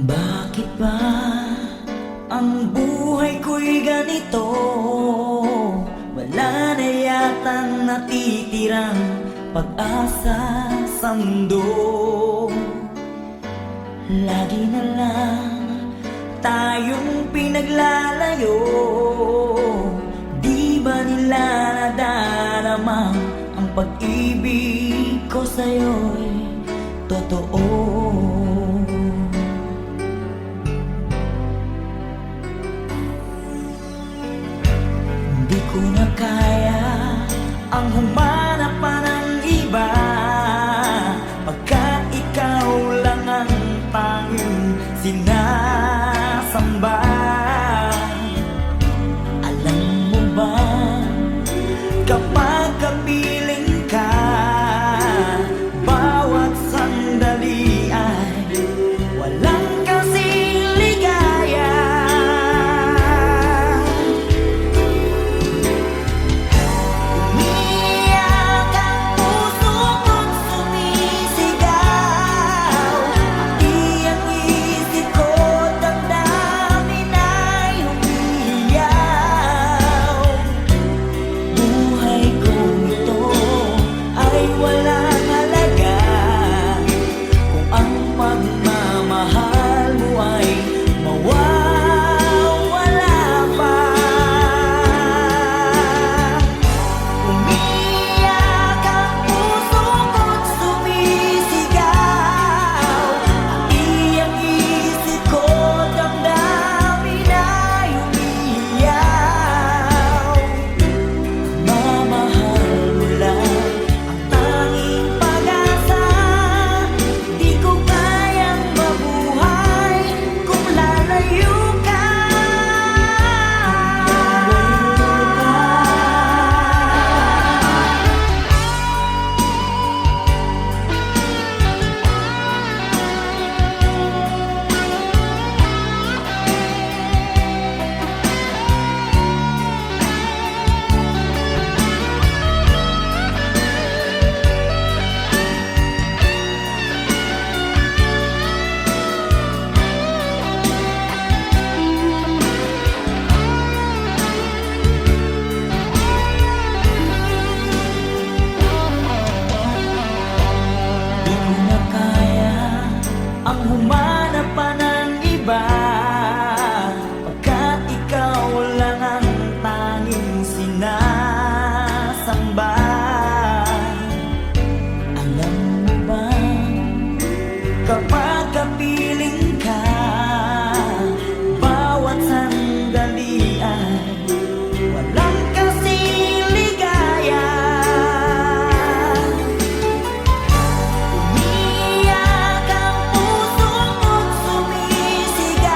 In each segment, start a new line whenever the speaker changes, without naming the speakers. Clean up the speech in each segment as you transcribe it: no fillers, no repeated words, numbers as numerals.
Bakit ba ang buhay ko'y ganito? Wala na yatang natitirang pag-asa sa mundo. Lagi na lang tayong pinaglalayo. Di ba nila nadarama ang pag-ibig ko sa'yo'y totoo? Di ko na kaya ang humanap pa ng iba, pagkat ikaw lang ang tanging sinasamba. Alam mo ba, kapag kapiling ka, bawat sandali ay walang kasing ligaya. Umiyak ang puso ko't sumisigaw, pati ang isip ko damdamin ay umiiyaw. Buhay kong ito ay walang halaga kung ang pagmamahal mo ay mawawala pa. Umiyak ang puso ko't sumisigaw, pati ang isip ko damdamin ay umiiyaw. Mamahal mo lang ang tanging pag-asa. Di ko kayang mabuhay kung lalayo ka. Di ko na kaya ang humanap pa ng iba, pagkat ikaw lang ang tanging sinasamba. Alam mo ba, kapag kapiling ka, bawat sandali ay walang kasing ligaya. Umiyak ang puso ko't sumisigaw,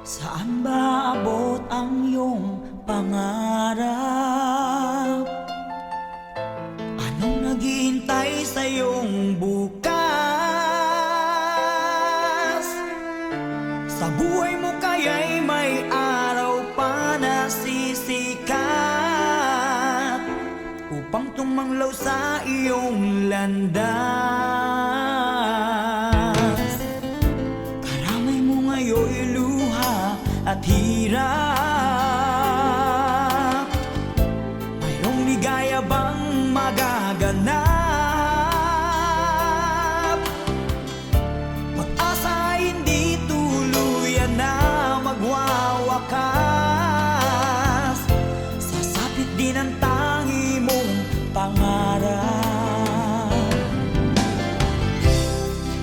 Saan ba abot ang iyong pangarap? Anong naghihintay sa iyong bukas? Sa buhay mo kaya'y may araw pa na sisikat upang tumanglaw sa iyong landas. Karamay mo ngayon'y luha at hirap. Mayroong ligaya bang magaganap? Pag-asa ay hindi tuluyan na magwawakas. Sasapit din ang tangi mong pangarap.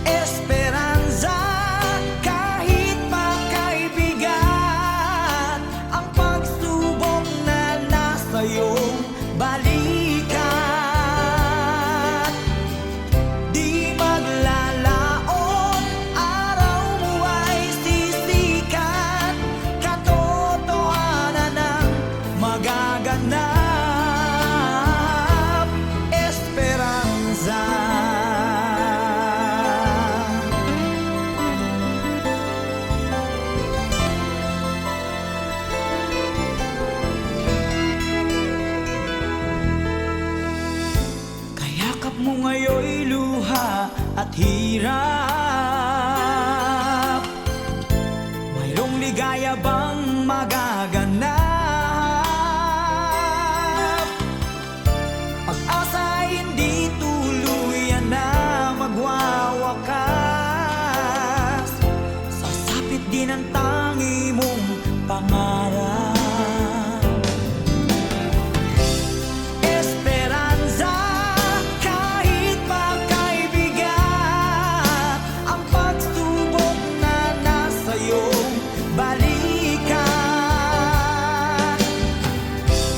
Esperanza, kahit pa kaibigan, ang pagsubok na nasa iyong balikat. Di maglalaon, araw mo ay sisikat. Katotohanan ang magaganap. Esperanza. Kayakap mo ngayon'y luha at hirap. Mayroong ligaya bang magaganap? Pag-asa ay hindi tuluyan na magwawakas. Sasapit din ang tangi mong pangarap. Esperanza, kahit pa kaibigan, ang pagsubok na nasa iyong balikat.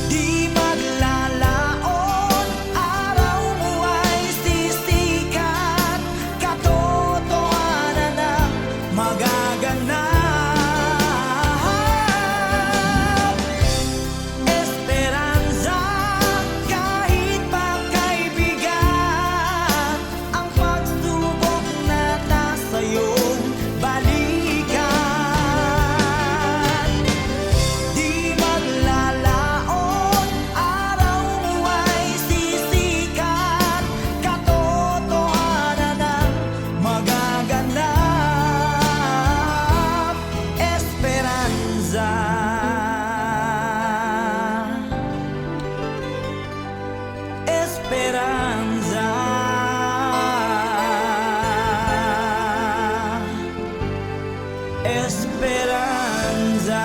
Di maglalaon, araw mo ay sisikat. Katotohanan ang magaganap. Esperanza, kahit pa kaibigan, ang pagsubok na nasa iyong balikat. Di maglalaon, araw mo ay sisikat. Katotohanan ang magaganap. Esperanza. Esperanza. Esperanza.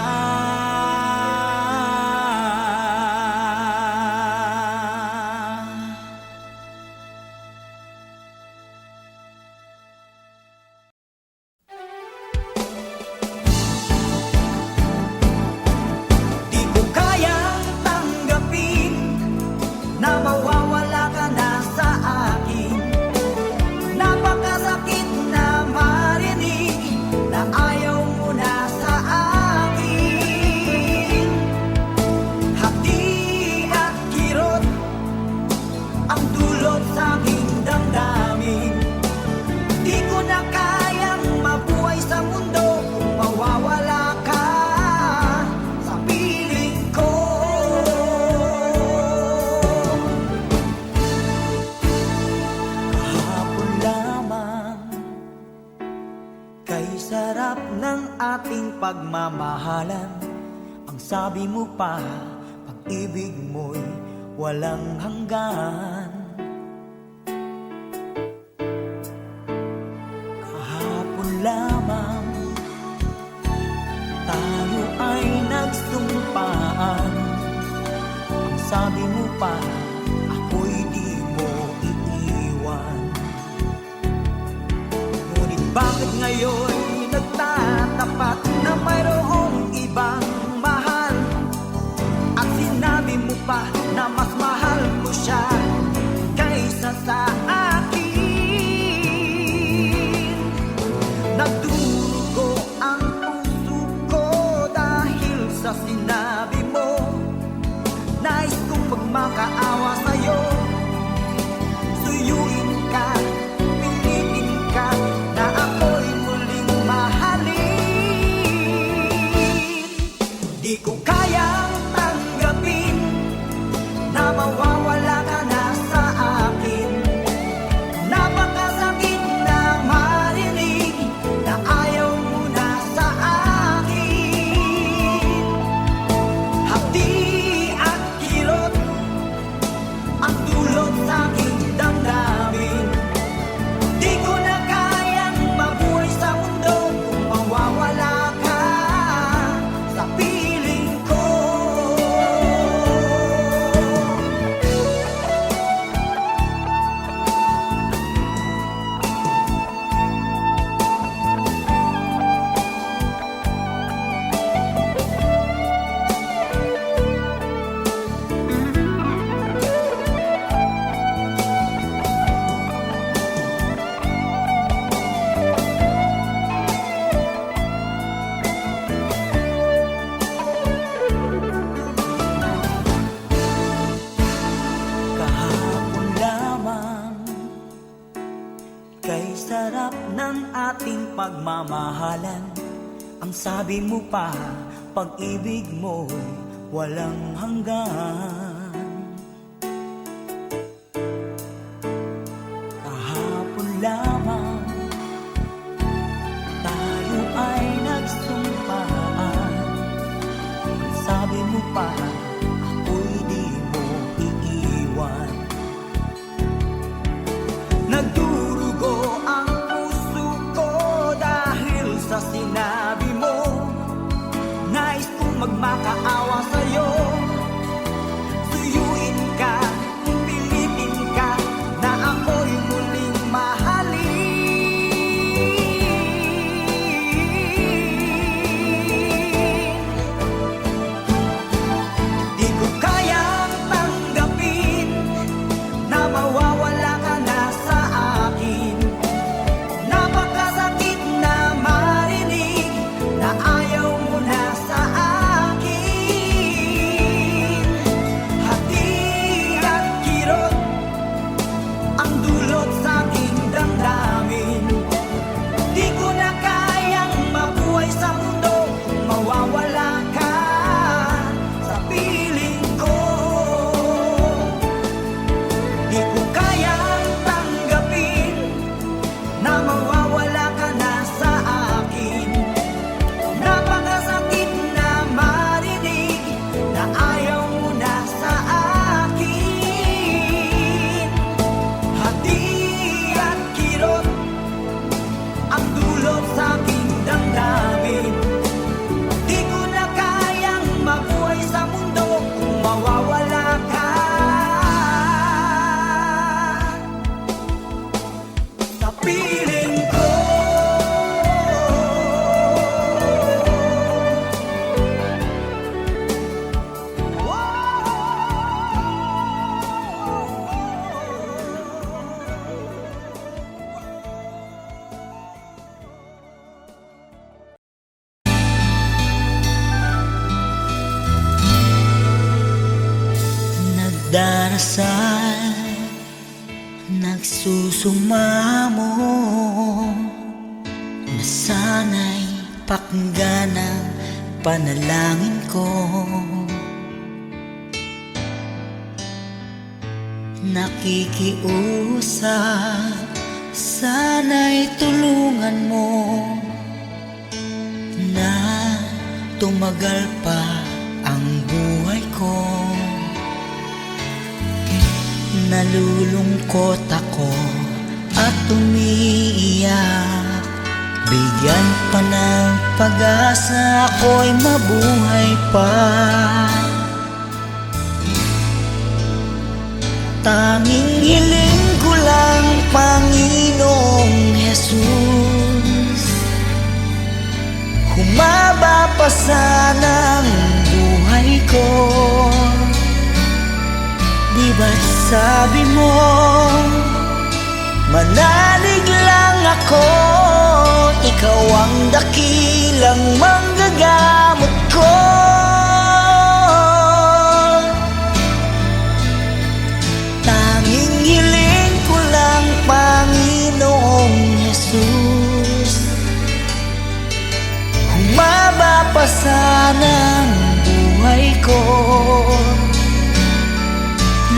Di ko kayang tanggapin na mawawala ka na sa akin. Napakasakit na marinig na ayaw mo na sa akin. Hati at kirot ang dulot sa aking damdamin. Di ko na kayang mabuhay sa mundo kung mawawala ka sa piling ko. Kahapon lamang, kay sarap ng ating pagmamahalan. Ang sabi mo pa, pag-ibig mo'y walang hanggan. Kahapon lamang, tayo ay nagsumpaan. Ang sabi mo pa, ako'y di mo iiwan. Ngunit bakit ngayon nagtatapat na mayroong ibang mahal? At sinabi mo pa na mas mahal ko siya kaysa sa akin. Nagdurugo ang puso ko magmamahalan. Ang sabi mo pa, pag-ibig mo'y walang hanggan. Kahapon lamang tayo ay nagsumpaan. Ang sabi mo pa, ako'y di mo iiwan. Nagdurugo ang puso ko dahil sa sinabi mo. Nais kong magmakaawa sa'yo. Suyuin ka, pilitin ka, na ako'y muling mahalin. Di ko kayang tanggapin na mawawala ka na sa akin. Napakasakit na marinig na ayaw mo na sa akin. Hati at kirot ang dulot sa aking damdamin. Di ko na kayang mabuhay sa mundo kung mawawala ka sa piling ko. Di ko kayang tanggapin na mawawala ka na sa akin. Napakasakit na marinig na ayaw mo na sa akin. Hati at kirot ang dulot sa aking damdamin. Di ko na kayang mabuhay sa mundo kung mawawala ka sa piling ko. Nagdarasal, nagsusumamo, na sana'y pakinggan ang panalangin ko. Nakikiusap, sana'y tulungan mo na tumagal pa ang buhay ko. Nalulungkot ako at umiiyak. Bigyan pa ng pag-asa, ako'y mabuhay pa. Tanging hiling ko lang, Panginoong Jesus, humaba pa sana ang buhay ko. Di ba't sabi mo, manalig lang ako, ikaw ang dakilang manggagamot ko. Tanging hiling ko lang, Panginoong Jesus, humaba pa sana ang buhay ko.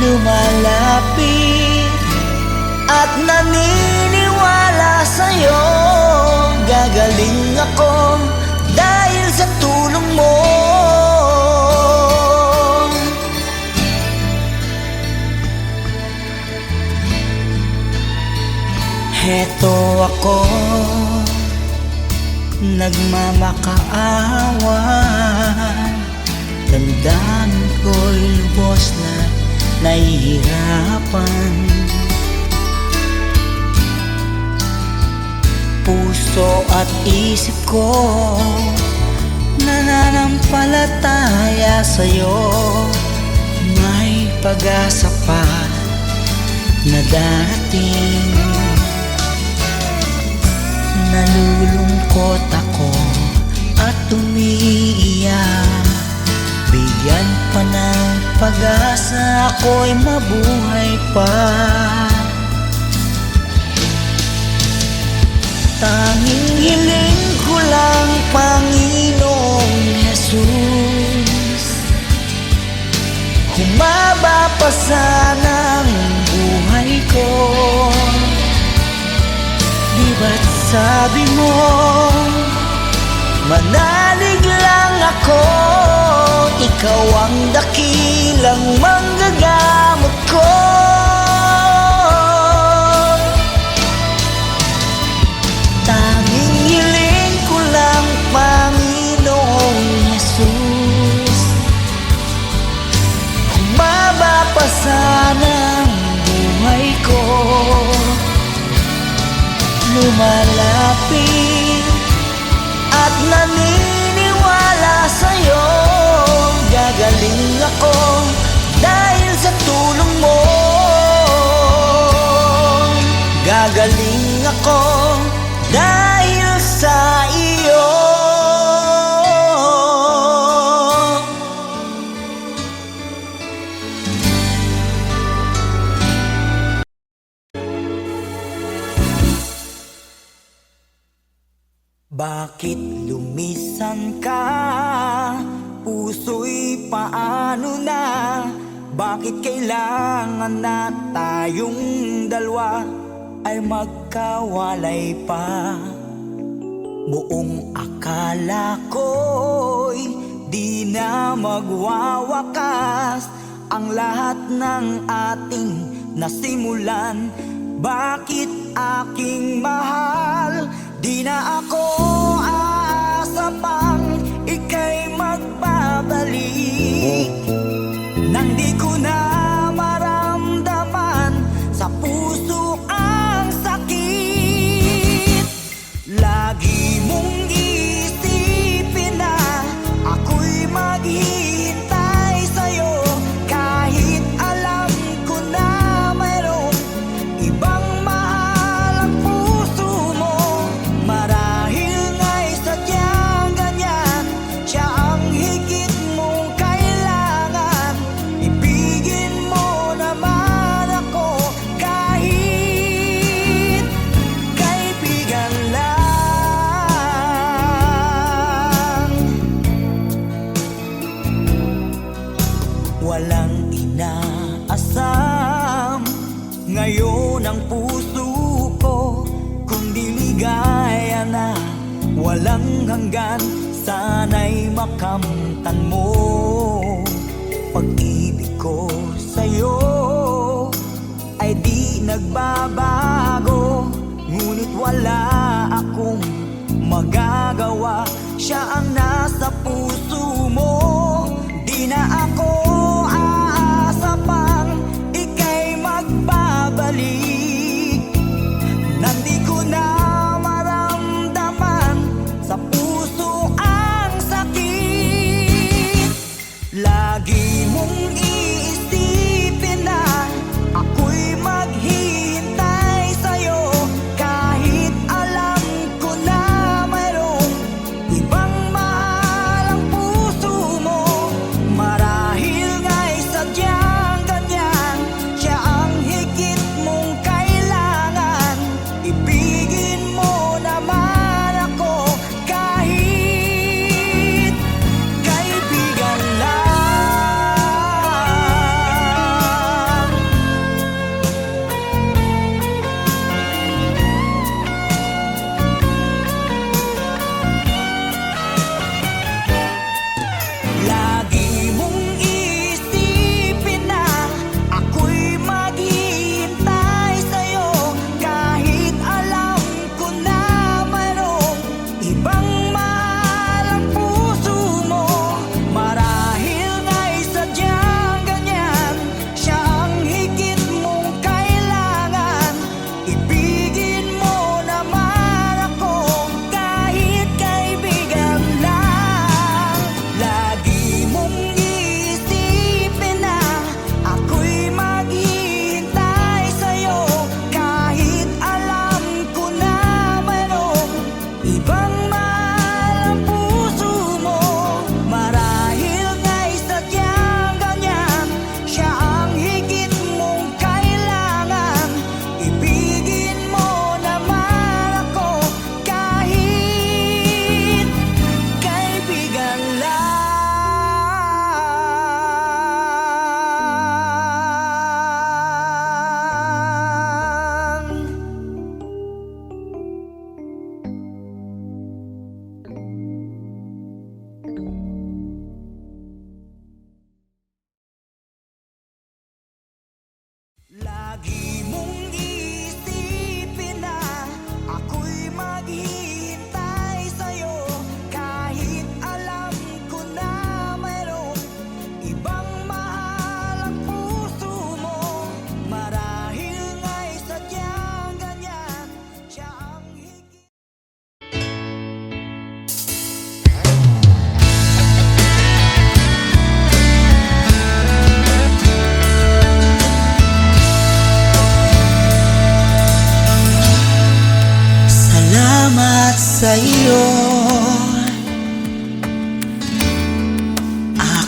Lumalapit at naniniwala sa'yo, gagaling ako dahil sa tulong mo. Heto ako, nagmamakaawa, damdamin ko'y lubos na nahihirapan. Puso at isip ko nananampalataya sa'yo. May pag-asa pa na darating. Nalulungkot ako at umiiyak. Bigyan pa ng pag-asa, ako'y mabuhay pa. Tanging hiling ko lang, Panginoong Jesus, humaba pa sana ang buhay ko. Di ba't sabi mo, manalig lang ako, ikaw ang dakilang manggagamot ko. Tanging hiling ko lang, Panginoong Jesus, humaba pa sana ang buhay ko. Lumalapit at naniniwala sa'yo, gagaling ako dahil sa tulong mo. Gagaling ako dahil sa iyo. Bakit lumisan ka? Puso'y paano na? Bakit kailangan na tayong dalawa ay magkawalay pa? Buong akala ko'y di na magwawakas ang lahat ng ating nasimulan. Bakit aking mahal, di na ako aasa pang ika'y magbabalik, nang di ko na maramdaman sa puso ang sakit. Lagi mong isipin na ako'y maghihintay sa'yo, kahit alam ko na mayroong ibang mahal ang puso mo. Marahil nga'y sadyang ganyan, siya ang higit mong kailangan. Ibigin mo naman ako kahit kaibigan lang. Walang inaasam ngayon ang puso ko, kundi ligaya na walang hanggan. Sana'y makamtan mo pag-ibig ko sa'yo ay di nagbabago, ngunit wala akong magagawa. Siya ang nasa puso mo, di na ako aasa pang ika'y magbabalik, nandi ko na maramdaman sa puso ang sakit. Lagi mong iisipin na ako'y maghihintay sa'yo, kahit alam ko na mayroong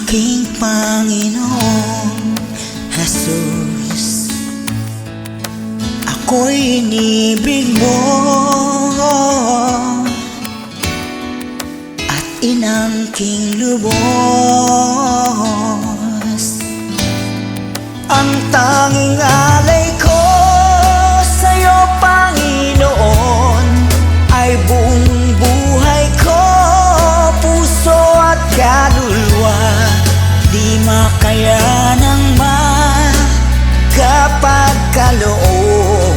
Aking Panginoong Jesus, ako'y inibig mo at inangking lubos. Ang tanging alay ko sa'yo, Panginoon, ay buong buhay ko, puso at kaluluwa. Di makayanang makapagkaloob,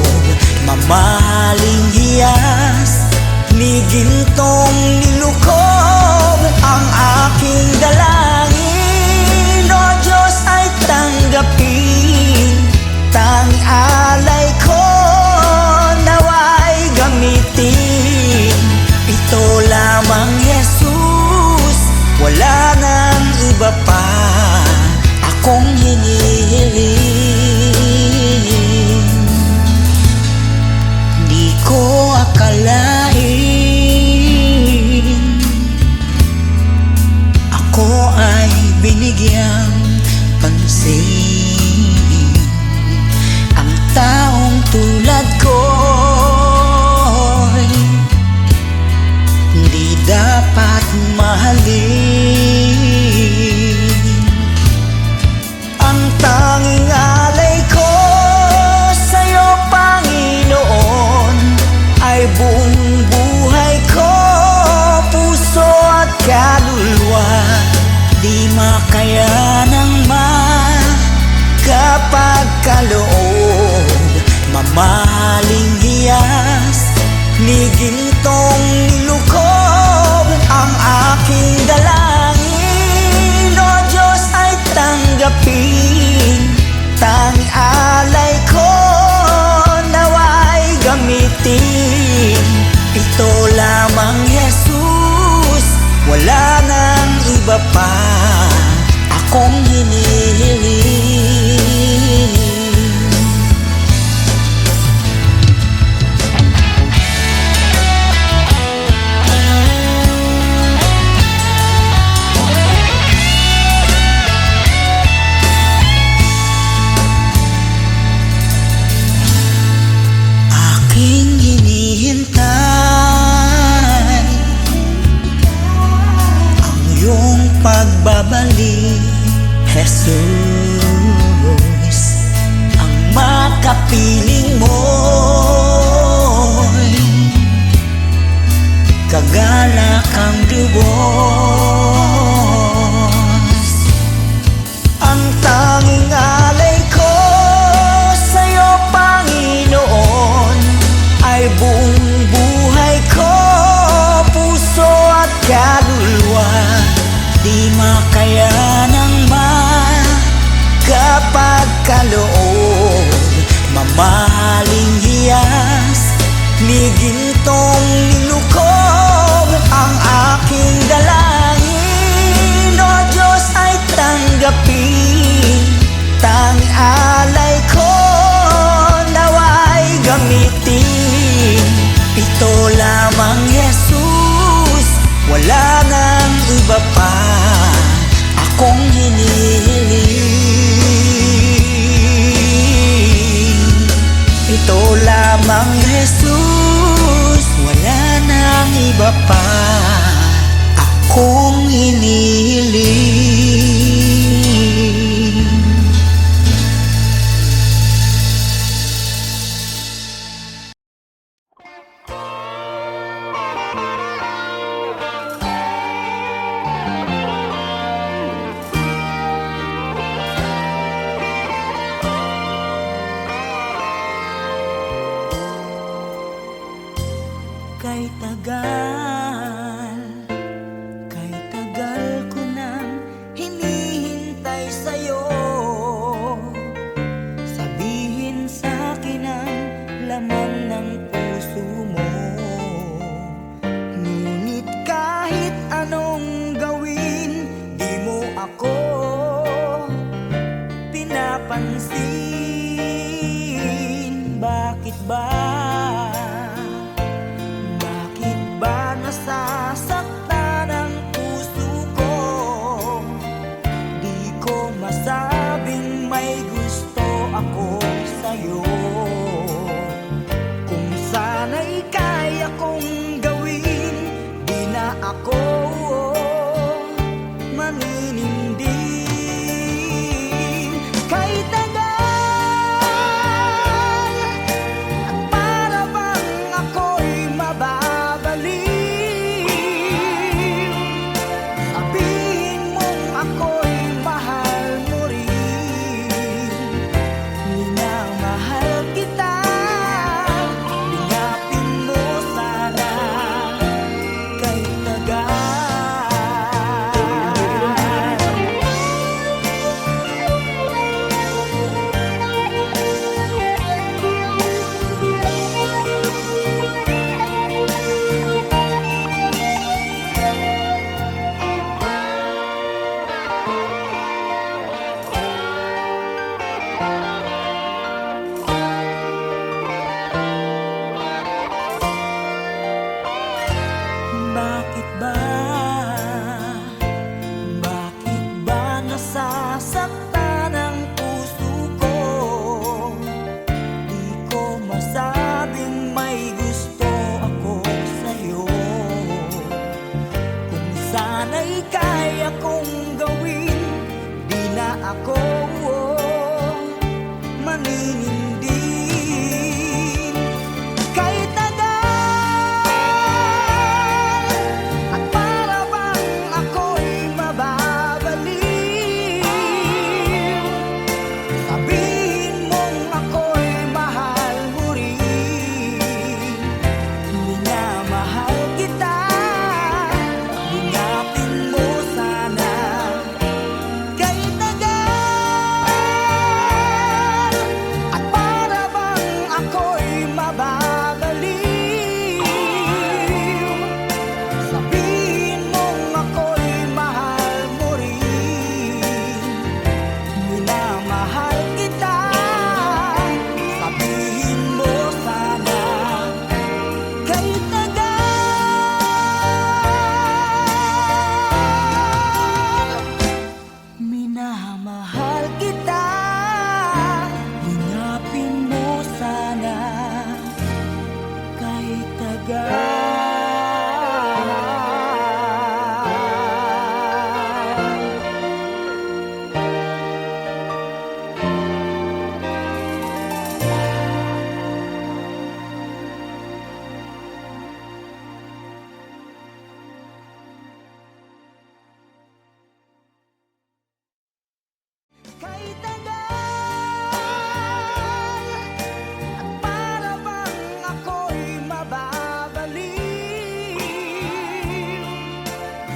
mamahaling hiyas, ni gintong nilukob. Ang aking dalangin, O Diyos, ay tanggapin. Tanging alay ko nawa'y gamitin. Ito lamang, Jesus, wala nang iba pa akong hinihiling. Di ko akalain ako ay binigyang pansin. Ang taong tulad ko'y di dapat mahalin. Ang tanging alay ko sa'yo, Panginoon, ay buong buhay ko, puso at kaluluwa. Di makayanang makapagkaloob, mamahaling hiyas, ni gintong nilukob. Ang aking dalangin, O Diyos, ay tanggapin. Tanging alay ko nawa'y gamitin. Ito lamang, Jesus, wala nang iba pa akong hinihiling. Aking hinihintay ang iyong pagbabalik, Jesus. Ang makapiling mo'y kagalakang lubos. Ang tanging alay ko sa'yo, Panginoon, ay buong buhay ko, puso at kaluluwa. Di makayanang makapagkaloob, mamahaling hiyas, ni gintong nilukob. Ang aking dalangin, O Diyos, ay tanggapin. Tanging alay ko nawa'y gamitin. Ito lamang, Jesus, wala nang iba pa akong hinihiling. Ito lamang, Jesus, wala nang iba pa akong hinihiling. Kay tagal
ay kaya kong gawin. Di na ako maninindin. Kahit tagal at para bang ako'y mababaliw, sabihin mong ako'y mahal mo rin. Minamahal kita, linapin mo sana. Kahit tagal at para bang ako'y mababaliw, sabihin mong ako'y mahal mo rin. Minamahal kita, sabihin mo sana. Kahit tagal, minamahal kita, linapin mo sana. Kahit tagal. Kahit tagal at para bang ako'y mababaliw,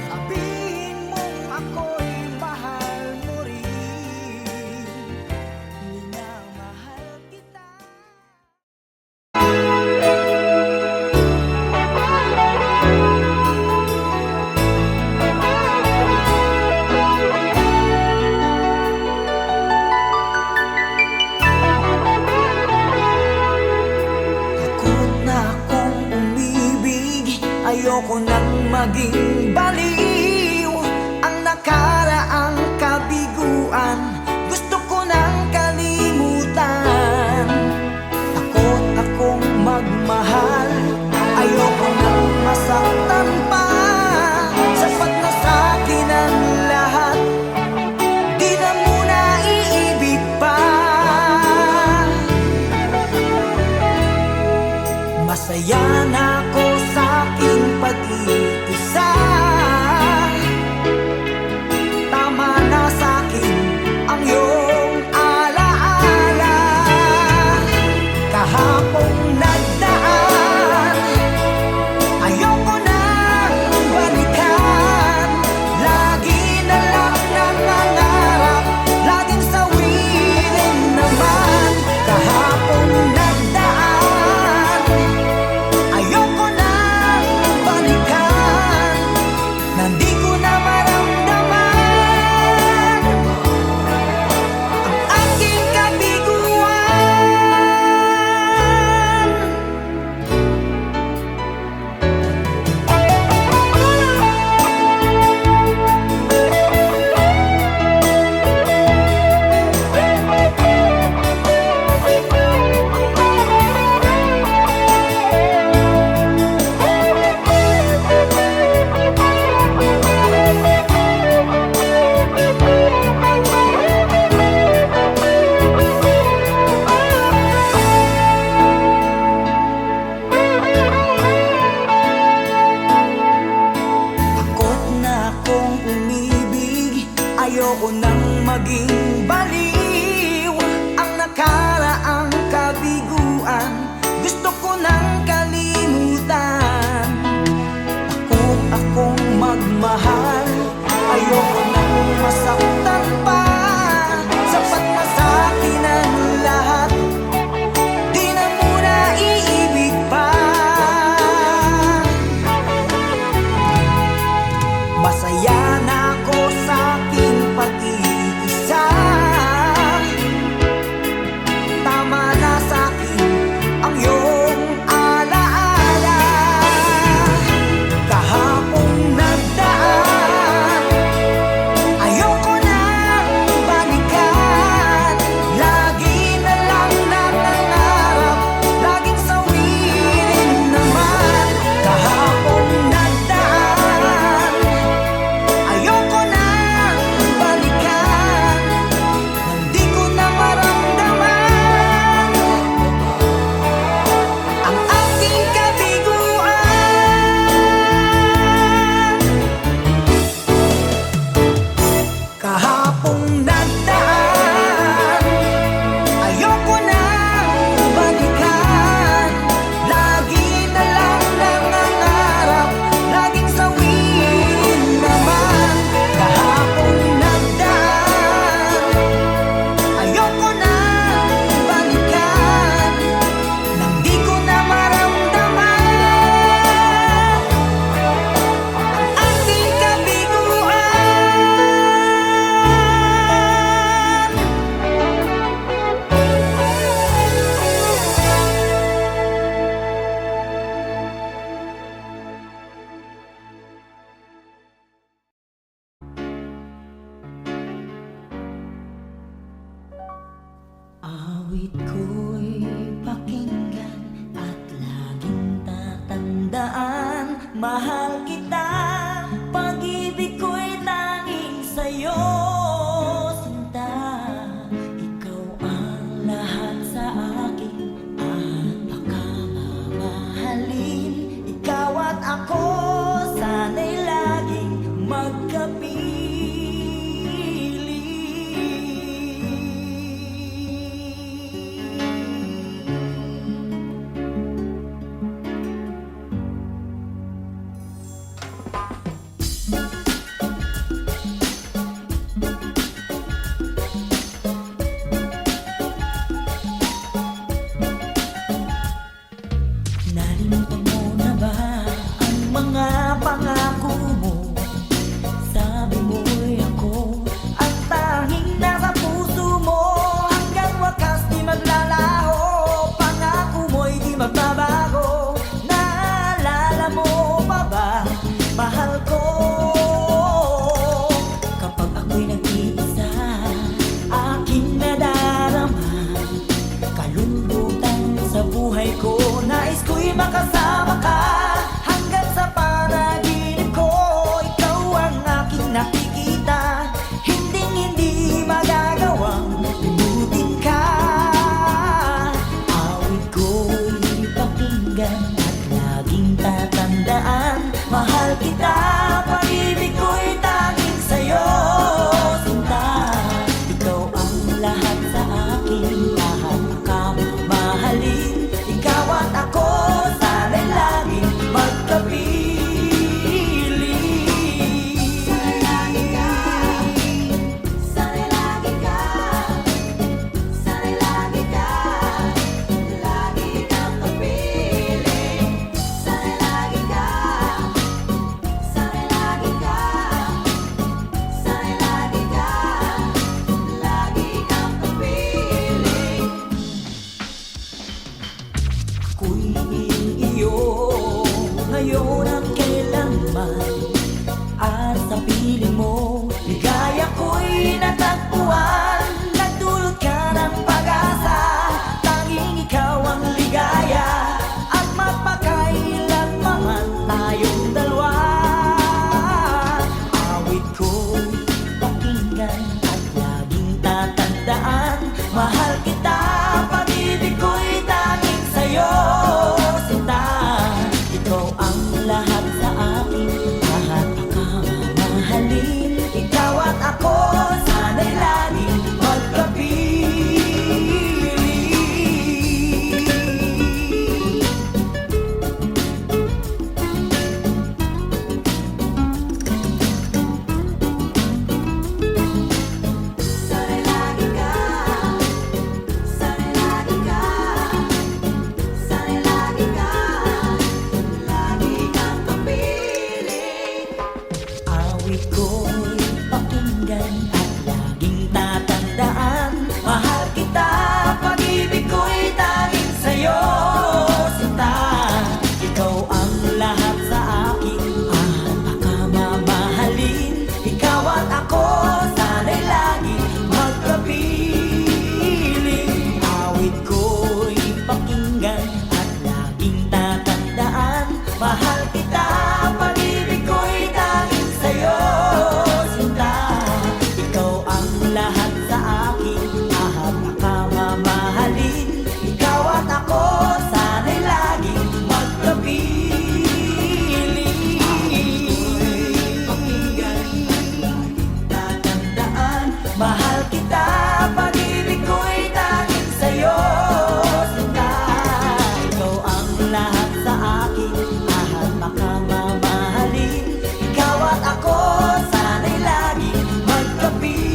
sabihin mong ako'y mahal mo rin. Minamahal kita. Takot na akong umibig, ayoko nang maging baliw. Ang nakaraang kabiguan, gusto ko nang kalimutan. Takot akong magmahal, ayoko nang masaktan pa. Sapat na sa'kin ang lahat, di na muna iibig pa. Masaya na ako sa aking pag-iisa. Tama na sa'kin ang iyong alaala. Kahapong nagdaan, ayoko nang balikan. Lagi na lang nangangarap, laging sawirin naman. Kahapong nagdaan, ayoko nang balikan. Nandi ko na maramdaman ang aking kabiguan. Takot na akong umibig, ayoko nang maging baliw. Ang nakaraang kabiguan, gusto ko nang kalimutan. Takot akong magmahal, ayoko nang masaktan pa. Sapat na sa'kin ang lahat, di na muna iibig pa. Masaya na ako sa aking pag-iisa.
Awit ko'y pakinggan at laging tatandaan. Mahal kita, pag-ibig ko'y tanging sa'yo, sinta. Ikaw ang lahat sa akin at pagkamamahalin. Ikaw at ako, sana'y laging magkapili. Nalimutan mo na ba ang mga pangako mo? Sabi mo'y ako ang tanging nasa puso mo. Hanggang wakas di maglalaho, pangako mo'y di magbabago. Naalala mo pa ba, mahal ko? Kapag ako'y nag-iisa, aking nadarama kalungkutan sa buhay ko. Nais ko'y makasama ka hanggang sa panaginip ko. Ikaw ang aking nakikita, hinding-hindi magagawang limutin ka. Awit ko'y pakinggan at laging tatandaan. Mahal kita, pag-ibig ko'y tanging sa'yo, sinta. Ikaw ang lahat sa akin, lahat pagkamamahalin. Ikaw at ako, sana'y laging magkapili. Sana'y lagi ka, sana'y lagi ka, sana'y lagi ka, lagi kang kapiling. Sana'y lagi ka, sana'y lagi ka, sana'y lagi ka, lagi kang kapiling. Ako'y iyo ngayon at kailanman, at sa piling mo ligaya ko'y natagpuan. Nagdulot ka ng pag-asa, tanging ikaw ang ligaya, at mapakailanman tayong dalawa. Awit ko'y pakinggan at laging tatandaan. Mahal kita, pag-ibig ko'y tanging sa'yo, sinta. Ikaw ang lahat sa akin, lahat pagkamamahalin. Ikaw at ako, sana'y laging magkapili. Sana'y lagi ka, sana'y lagi ka, sana'y lagi ka, lagi kang kapiling. Awit ko'y pakinggan at laging tatandaan. Mahal kita, pag-ibig ko'y tanging sa'yo, sinta. Ikaw ang lahat sa akin at pagkamamahalin. Ikaw at ako, sana'y laging magkapiling. Awit ko'y pakinggan at laging tatandaan. Mahal kita, pag-ibig ko'y tanging sa'yo, sinta. Ikaw ang lahat sa akin at pagkamamahalin. Ikaw at ako, sana'y laging magkapiling. Pakinggan at laging tatandaan. Mahal kita, pag-ibig ko'y tanging sa'yo, sinta. Ikaw ang lahat sa akin at pagkamamahalin. Ikaw at ako, sana'y laging magkapiling.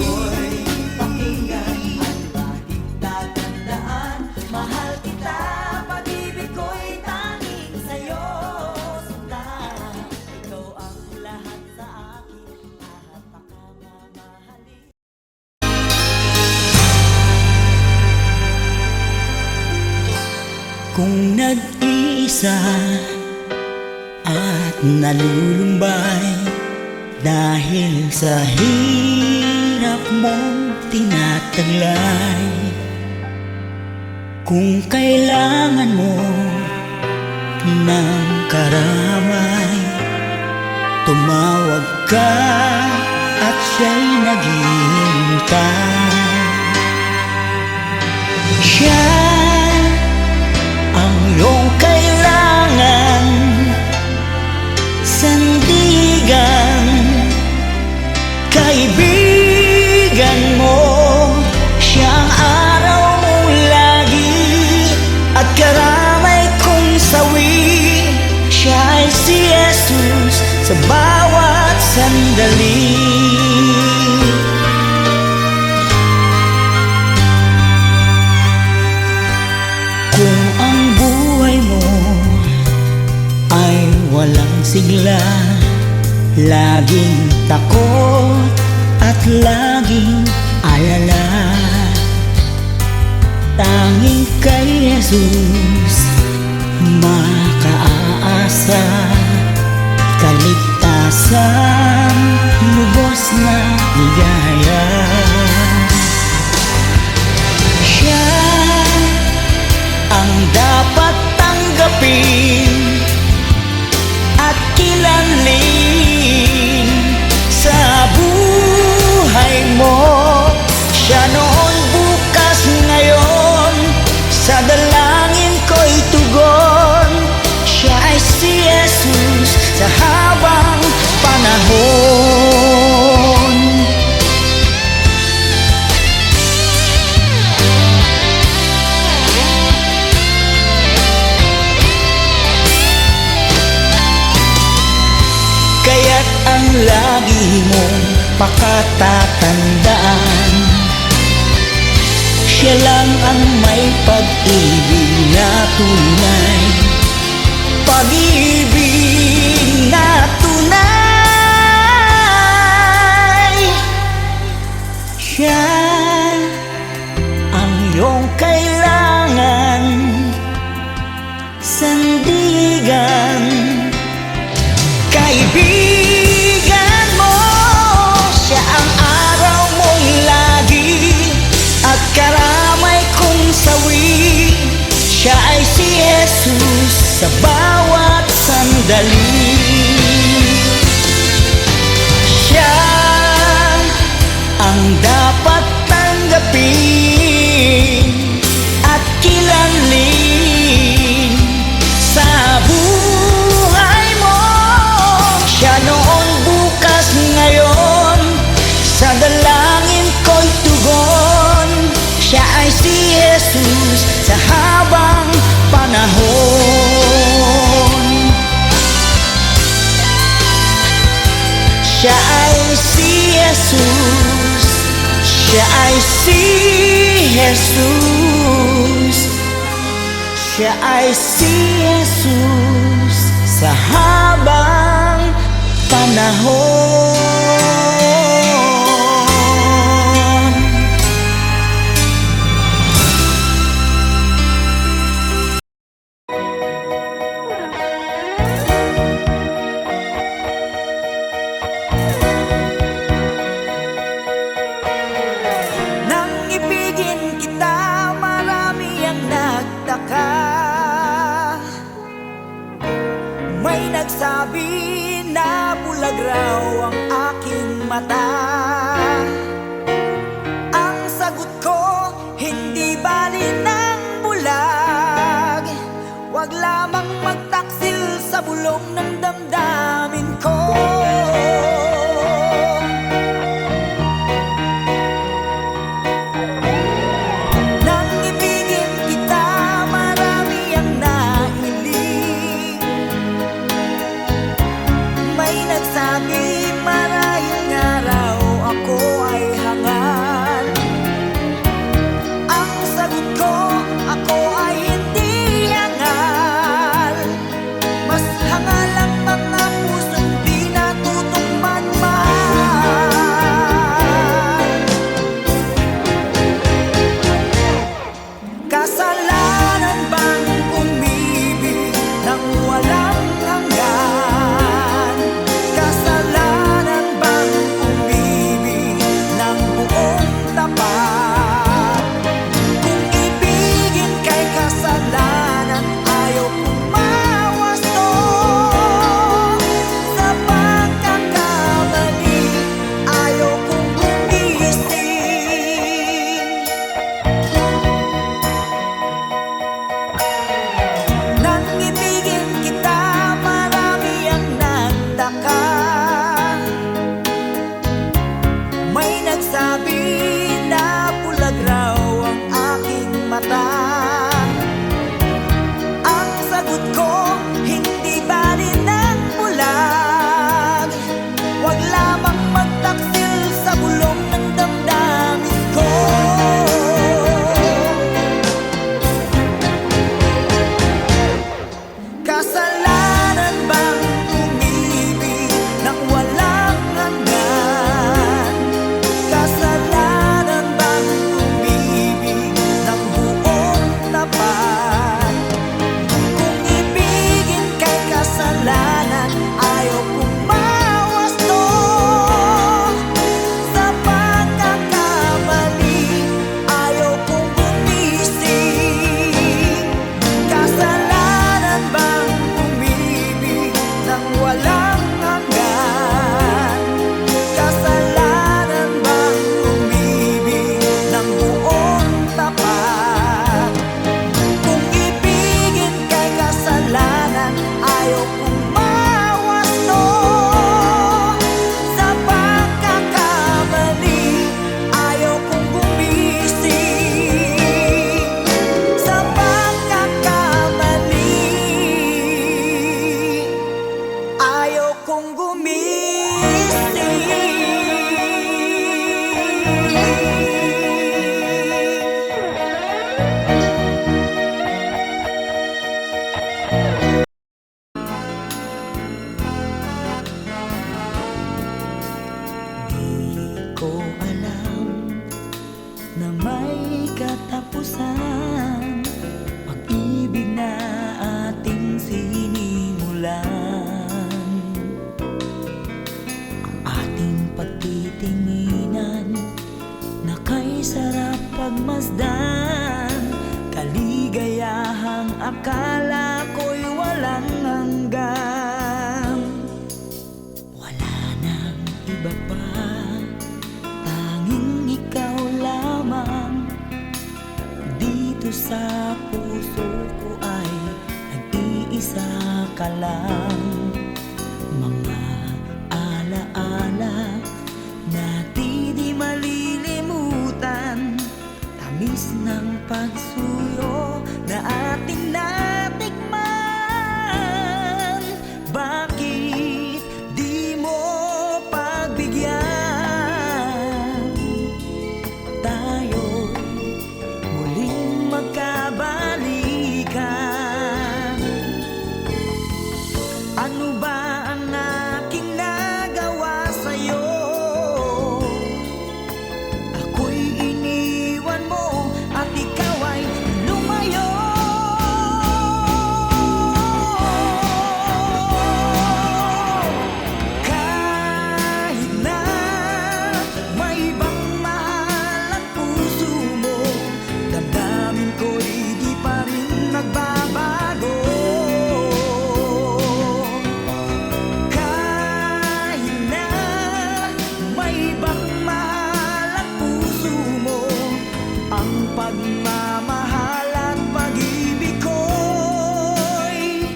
Ko'y pakinggan at laging tatandaan. Mahal kita, pag-ibig ko'y tanging sa'yo, sinta. Ikaw ang lahat sa akin at pagkamamahalin. Kung nag-iisa at nalulumbay dahil sa hirap mong tinataglay. Kung kailangan mo ng karamay, tumawag ka at siya'y naghihintay. Siya ang iyong kailangan, sandigan, kaibigan mo. Siya ang araw mong lagi at karamay kong sawi. Siya ay si Jesus sa bawat sandali. Kung ang buhay mo ay walang sigla, laging takot at laging alala, tanging kay Jesus makaaasa, kaligtasan, lubos na ligaya. Siya ang dapat tanggapin at kilanlin sa buhay mo. Siya noon, bukas, ngayon, sa dalangin ko'y tugon. Siya ay si Jesus sa habang panahon. Kaya't ang lagi mong pakatatandaan, siya lang ang may pag-ibig na tunay, pag-ibig na tunay. Siya ang iyong kailangan, sandigan, kaibigan mo. Siya ang araw mong lagi at karamay kong sawi. Siya ay si Jesus sa bawat sandali. Siya ang dapat tanggapin at kilanlin sa buhay mo. Siya noon, bukas, ngayon, sa dalangin ko'y tugon. Siya ay si Jesus sa habang panahon. Siya ay si Jesus, siya ay si Jesus, siya ay si Jesus sa habang panahon.
Nang ibigin kita, marami ang nagtaka. May nagsabi na bulag raw ang aking mata. Ang sagot ko, hindi bali ng bulag. Wag lamang magtaksil sa bulong ng damdamin ko. Nang ibigin kita, marami ang nahiling. May nagsabi, marahil araw ako ay hangal. Ang sagot ko, ako ay hindi hangal. Mas hangal ang mga pusong di natutong magmahal. Kasalanan bang umibig nang walang hanggan? Kasalanan
Di ko alam na may katapusan, pag-ibig na ating sinimulan. Ang ating pagtitinginan na kay sarap pagmasdan, kaligayahang akala ko'y walang hanggan. Wala nang iba pa, tanging ikaw lamang. Dito sa puso ko ay nag-iisa ka lang. Mga alaala na di malilimutan, tamis ng pagsuyo na ating natikman. Bakit di mo pagbigyan? Tayo'y muling magkabalikan. Ano ba ang aking nagawa sa'yo? Ako'y iniwan mo at ikaw ay lumayo. Kahit na may ibang mahal ang puso mo, damdamin ko'y di pa rin nagbabago. Kahit na may ibang mahal ang puso mo, ang pagmamahal at pag-ibig ko'y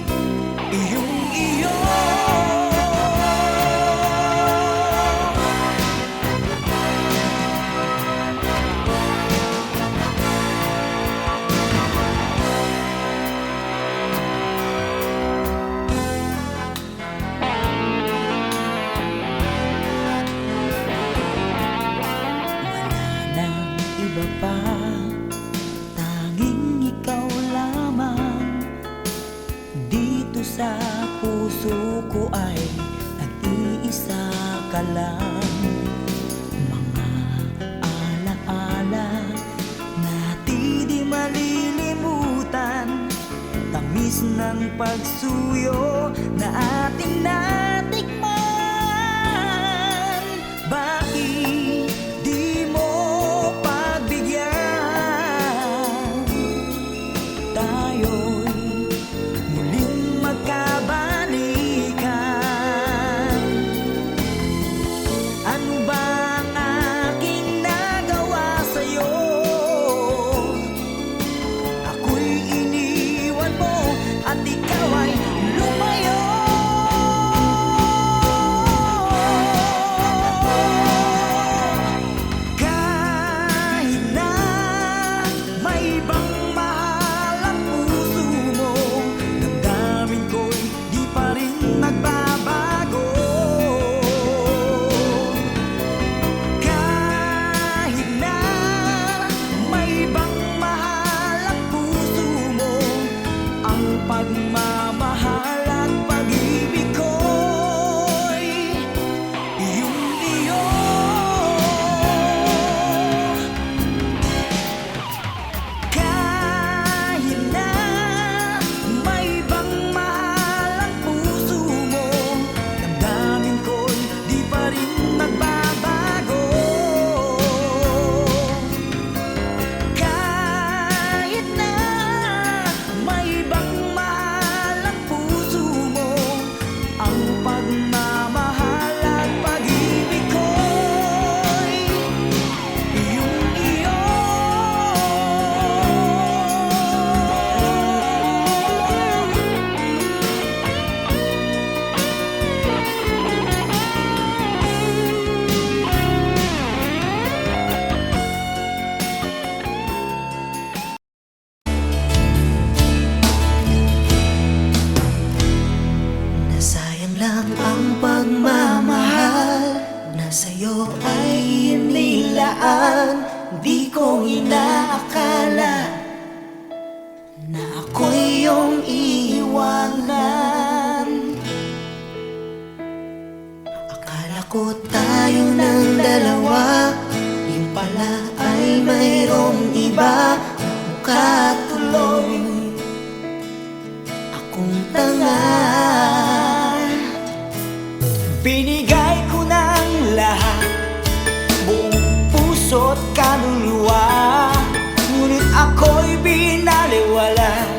iyong-iyo. Wala nang iba pa, tanging ikaw lamang. Dito sa puso ko ay nag-iisa ka lang. Mga alaala na di malilimutan, tamis ng pagsuyo na ating natikman. Bakit di mo pagbigyan? Tayo'y muling magkabalikan. Ano ba ang aking nagawa sa'yo? Ako'y iniwan mo at ikaw ay lumayo. naman, di ko inaakala na ako'y iyong iiwanan. Akala ko tayo ng dalawa, yung pala ay mayroong iba. Mukha tuloy akong tanga.
Binigay ko ng lahat, buong puso't kaluluwa, ngunit ako'y binaliwala.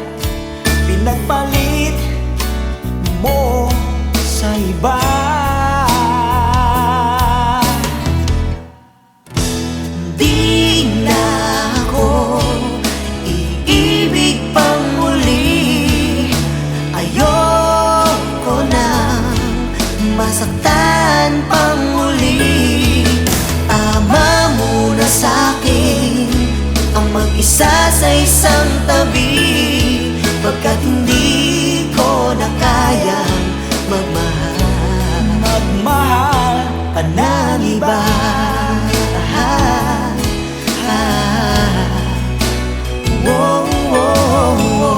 Pinagpalit mo sa iba.
Di na ako iibig pang muli. Ayoko na masaktan pang muli. Tama muna sa'kin ang mag-isa sa isang tabi, pagkat hindi ko na kayang magmahal pa ng iba. Whoa, whoa, whoa.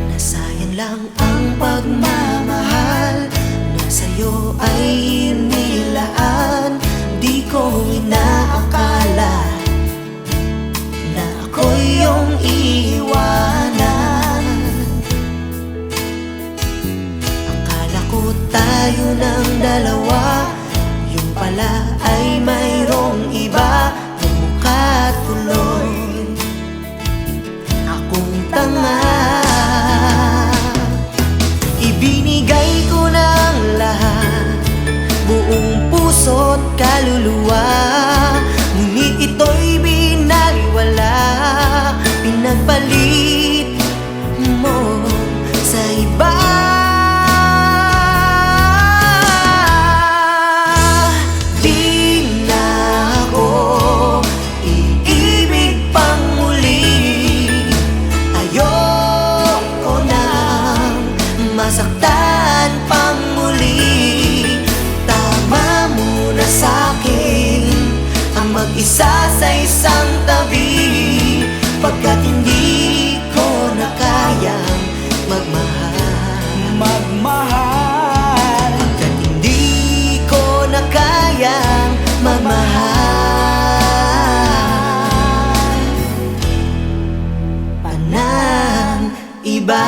Nasayang lang ang pagmamahal na sa'yo ay inilaan. Di ko inaakala na ako'y iyong iiwanan. Akala ko tayo ng dalawa, yung pala ay mayroong iba. Mukha tuloy akong tanga. Ibinigay ko ng lahat, buong puso't kaluluwa, ngunit ito'y binaliwala. Pinagpalit mo sa iba. Di na ako iibig pang muli. Ayoko nang masaktan pang muli. Tama muna sa'kin ang mag-isa sa isang tabi, pagkat hindi ko na kayang magmahal. Pagkat hindi ko na kayang magmahal pa ng iba.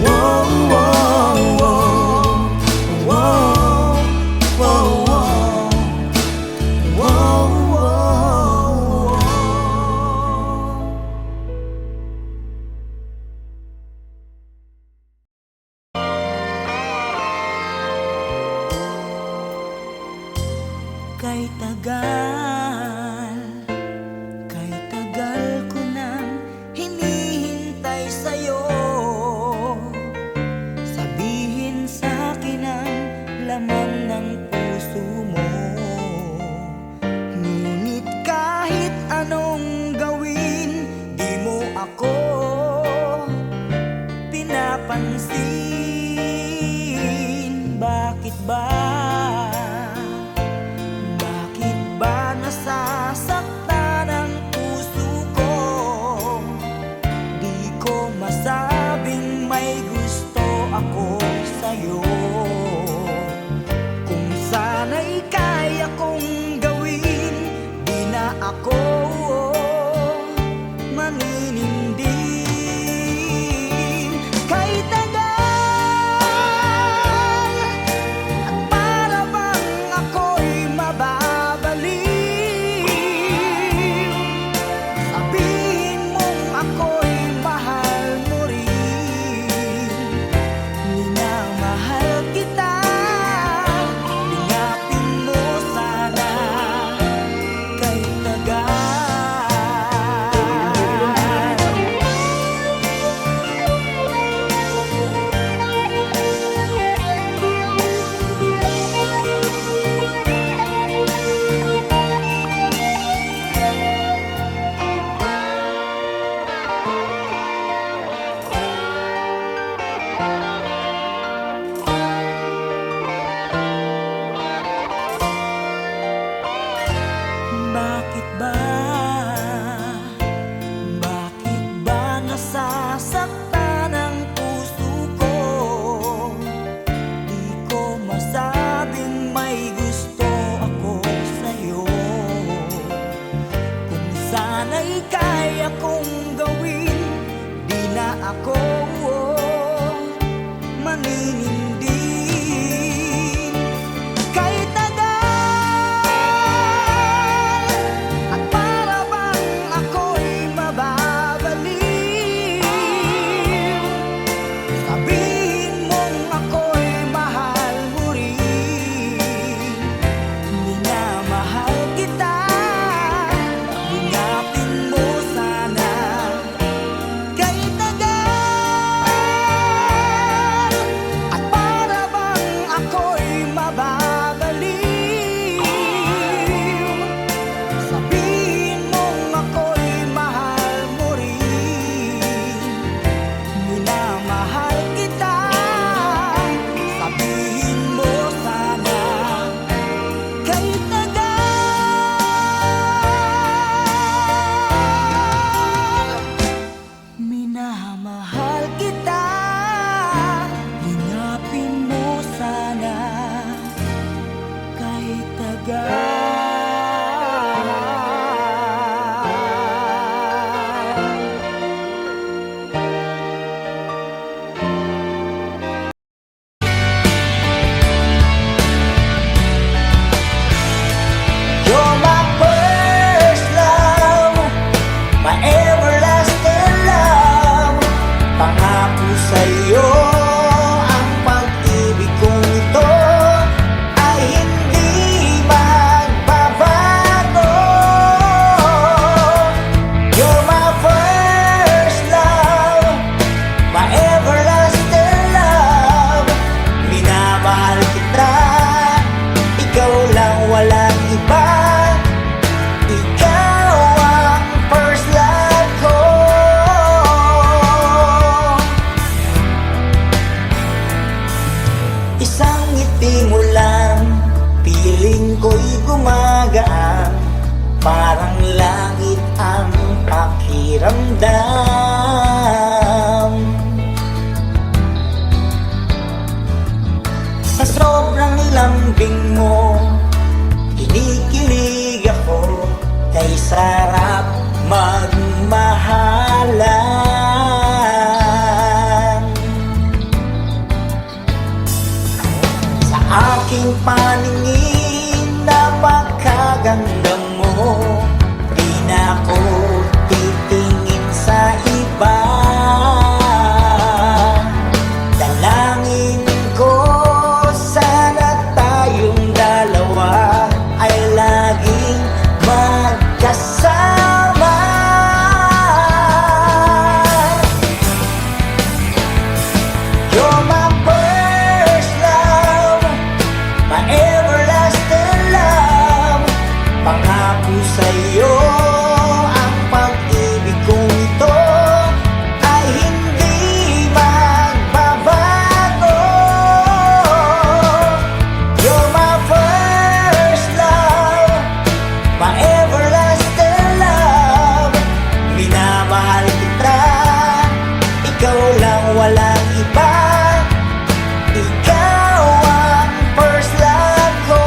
Whoa, whoa, whoa. Whoa, whoa, whoa. Whoa, whoa, whoa.
Kay tagal ko nang hinihintay sa'yo. Sabihin sa'kin ang laman ng puso mo. Ngunit kahit anong gawin, di mo ako pinapansin. Bakit ba? Bakit ba nasasaktan ang puso ko? Di ko masabing may gusto ako sa'yo. Kung sana'y kaya kong gawin, di na ako maninindig. Kay tagal
sana'y kaya kong gawin. Di na ako manininding. Kahit tagal at para bang ako'y mababaliw, sabihin mong ako'y mahal mo rin. Minamahal kita, ingapin mo sana. Kahit tagal at para bang ako'y mababaliw, sabihin mong ako'y mahal mo rin. Minamahal kita, sabihin mo sana. Kahit tagal, minamahal kita, ingapin mo sana. Kahit tagal. You're my first love, my everlasting love. Pangako sa'yo, ang pag-ibig kong ito ay hindi magbabago. You're my first love, my everlasting love. Minamahal kita, ikaw lang, walang iba. Ikaw ang first love ko. Isang ngiti mo lang, piling ko'y gumagaan. Parang langit ang pakiramdam. Sa sobrang lambing mo, kinikilig ako. Kay sarap magmahalan. Sa aking paningin, napakaganda mo. Di na ako titingin sa iba. Dalangin ko, sana tayong dalawa ay laging magkasama. You're my first love, my everlasting love. Pangako sa'yo, ang pag-ibig kong ito ay hindi magbabago. You're my first love, my everlasting love. Minamahal kita, ikaw lang, walang iba. Ikaw ang first love ko.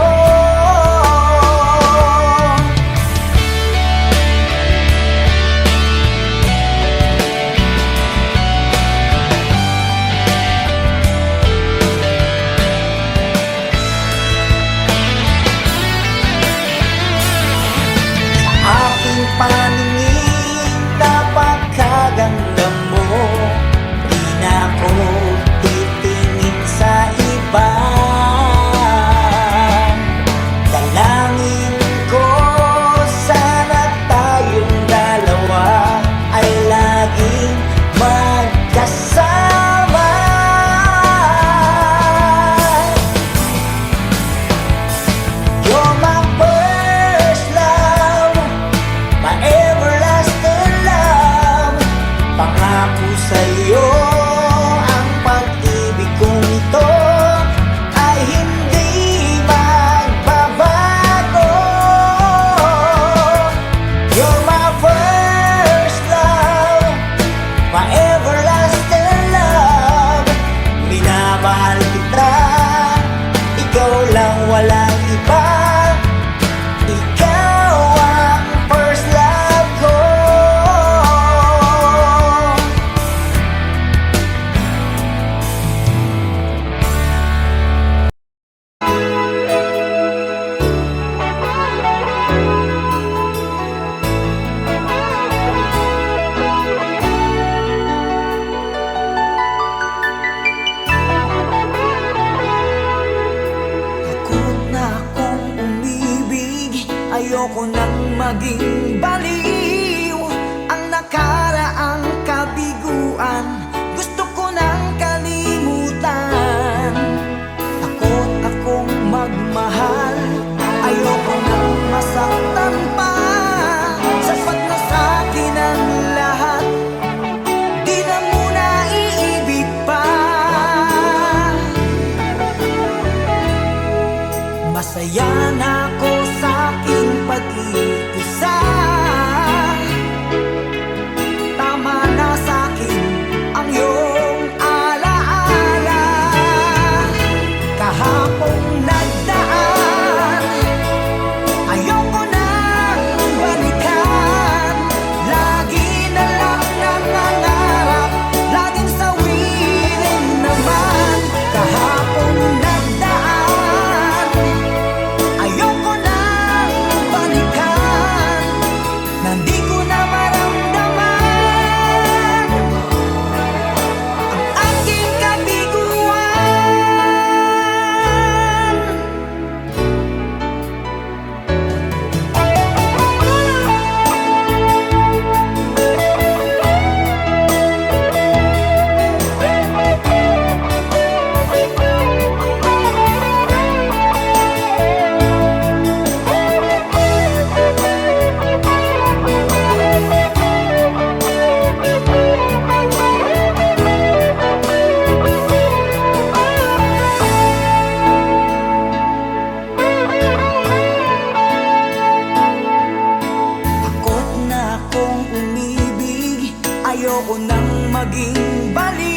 Ayoko nang maging baliw